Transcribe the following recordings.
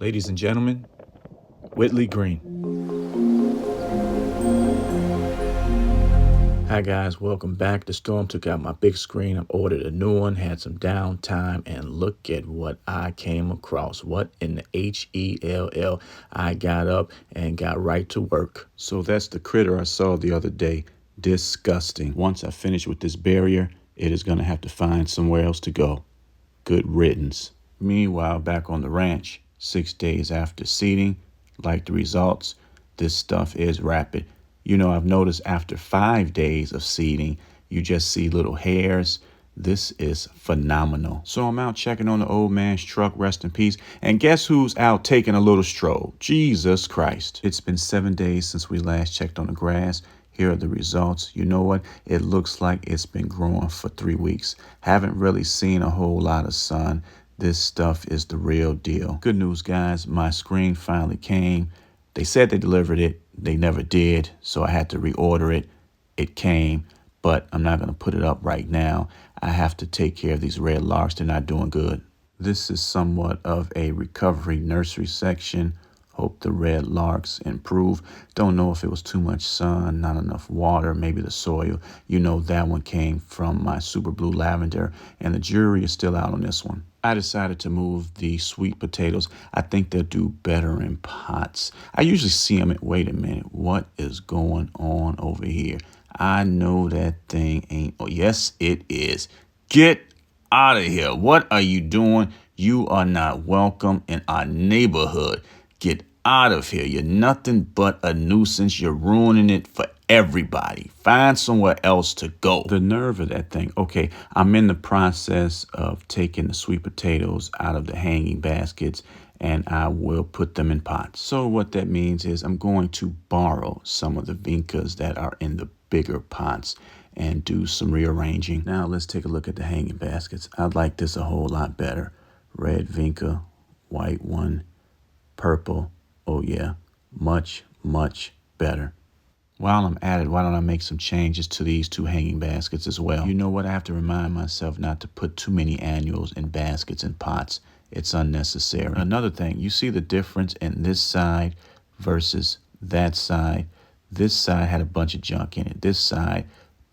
Ladies and gentlemen, Whitley Green. Hi guys, welcome back. The storm took out my big screen. I ordered a new one, had some downtime, and look at what I came across. What in the Hell? I got up and got right to work. So that's the critter I saw the other day. Disgusting. Once I finish with this barrier, it is going to have to find somewhere else to go. Good riddance. Meanwhile, back on the ranch, 6 days after seeding, like the results, this stuff is rapid. You know, I've noticed after 5 days of seeding, you just see little hairs. This is phenomenal. So I'm out checking on the old man's truck, rest in peace. And guess who's out taking a little stroll? Jesus Christ. It's been 7 days since we last checked on the grass. Here are the results. You know what? It looks like it's been growing for 3 weeks. Haven't really seen a whole lot of sun. This stuff is the real deal. Good news, guys. My screen finally came. They said they delivered it. They never did, so I had to reorder it. It came, but I'm not going to put it up right now. I have to take care of these red larks. They're not doing good. This is somewhat of a recovery nursery section. Hope the red larks improve. Don't know if it was too much sun, not enough water, maybe the soil. You know, that one came from my super blue lavender, and the jury is still out on this one. I decided to move the sweet potatoes. I think they'll do better in pots. I usually see them at, wait a minute, what is going on over here? I know that thing ain't, oh, yes, it is. Get out of here. What are you doing? You are not welcome in our neighborhood. Get out of here. You're nothing but a nuisance. You're ruining it for everybody. Find somewhere else to go. The nerve of that thing. Okay, I'm in the process of taking the sweet potatoes out of the hanging baskets, and I will put them in pots. So what that means is I'm going to borrow some of the vincas that are in the bigger pots and do some rearranging. Now let's take a look at the hanging baskets. I like this a whole lot better. Red vinca, white one, purple. Oh yeah, much, much better. While I'm at it, why don't I make some changes to these two hanging baskets as well? You know what? I have to remind myself not to put too many annuals in baskets and pots. It's unnecessary. Another thing, you see the difference in this side versus that side. This side had a bunch of junk in it. This side,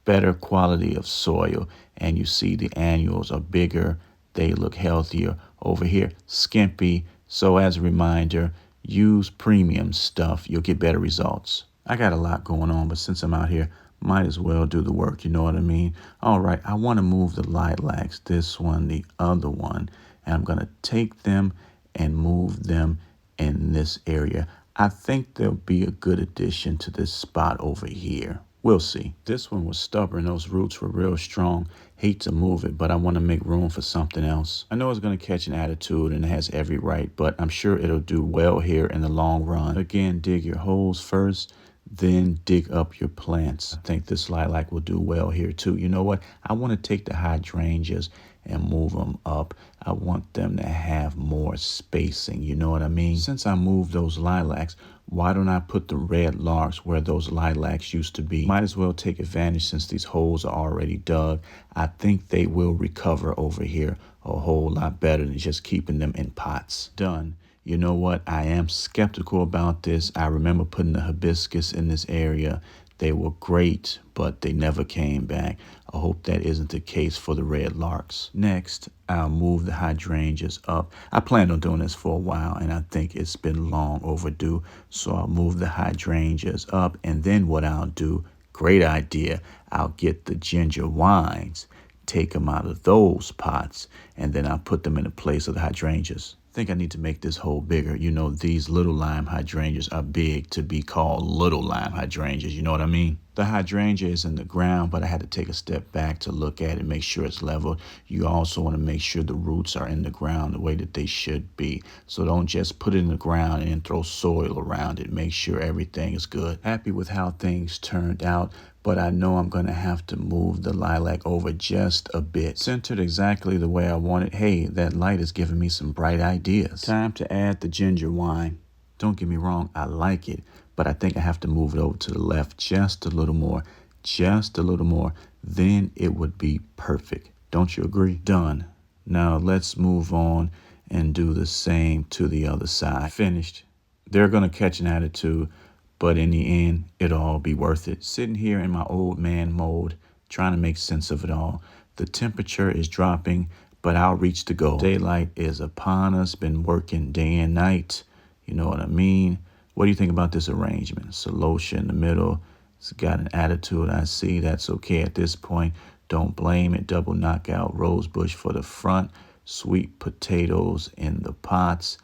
better quality of soil. And you see the annuals are bigger. They look healthier. Over here, skimpy. So as a reminder, use premium stuff. You'll get better results. I got a lot going on, but since I'm out here, might as well do the work. You know what I mean? All right, I want to move the lilacs, this one, the other one, and I'm going to take them and move them in this area. I think they'll be a good addition to this spot over here. We'll see. This one was stubborn. Those roots were real strong. Hate to move it, but I want to make room for something else. I know it's going to catch an attitude and it has every right, but I'm sure it'll do well here in the long run. Again, dig your holes first, then dig up your plants. I think this lilac will do well here too. You know what? I want to take the hydrangeas and move them up. I want them to have more spacing. You know what I mean? Since I moved those lilacs, why don't I put the red larks where those lilacs used to be? Might as well take advantage since these holes are already dug. I think they will recover over here a whole lot better than just keeping them in pots. Done. You know what? I am skeptical about this. I remember putting the hibiscus in this area. They were great, but they never came back. I hope that isn't the case for the red larks. Next, I'll move the hydrangeas up. I planned on doing this for a while, and I think it's been long overdue. So I'll move the hydrangeas up, and then what I'll do, great idea, I'll get the ginger wines, take them out of those pots, and then I'll put them in the place of the hydrangeas. I think I need to make this hole bigger. You know, these little lime hydrangeas are big to be called little lime hydrangeas. You know what I mean? The hydrangea is in the ground, but I had to take a step back to look at it, make sure it's leveled. You also want to make sure the roots are in the ground the way that they should be. So don't just put it in the ground and then throw soil around it. Make sure everything is good. Happy with how things turned out, but I know I'm going to have to move the lilac over just a bit. Centered exactly the way I want it. Hey, that light is giving me some bright ideas. Time to add the ginger wine. Don't get me wrong, I like it, but I think I have to move it over to the left just a little more, then it would be perfect. Don't you agree? Done. Now let's move on and do the same to the other side. Finished. They're going to catch an attitude, but in the end, it'll all be worth it. Sitting here in my old man mode, trying to make sense of it all. The temperature is dropping, but I'll reach the goal. Daylight is upon us, been working day and night. You know what I mean? What do you think about this arrangement? Solosha in the middle. It's got an attitude, I see. That's okay at this point. Don't blame it. Double knockout rosebush for the front. Sweet potatoes in the pots.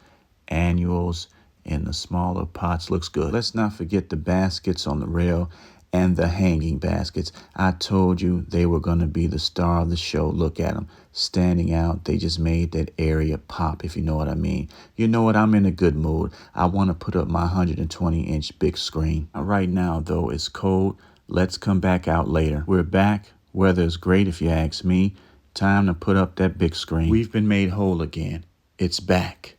Annuals in the smaller pots. Looks good. Let's not forget the baskets on the rail and the hanging baskets. I told you they were going to be the star of the show. Look at them standing out. They just made that area pop, if you know what I mean. You know what? I'm in a good mood. I want to put up my 120-inch big screen. Right now, though, it's cold. Let's come back out later. We're back. Weather is great, if you ask me. Time to put up that big screen. We've been made whole again. It's back.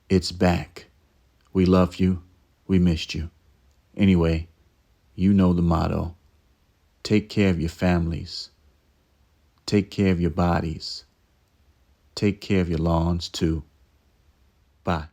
It's back. We love you. We missed you. Anyway, you know the motto. Take care of your families. Take care of your bodies. Take care of your lawns too. Bye.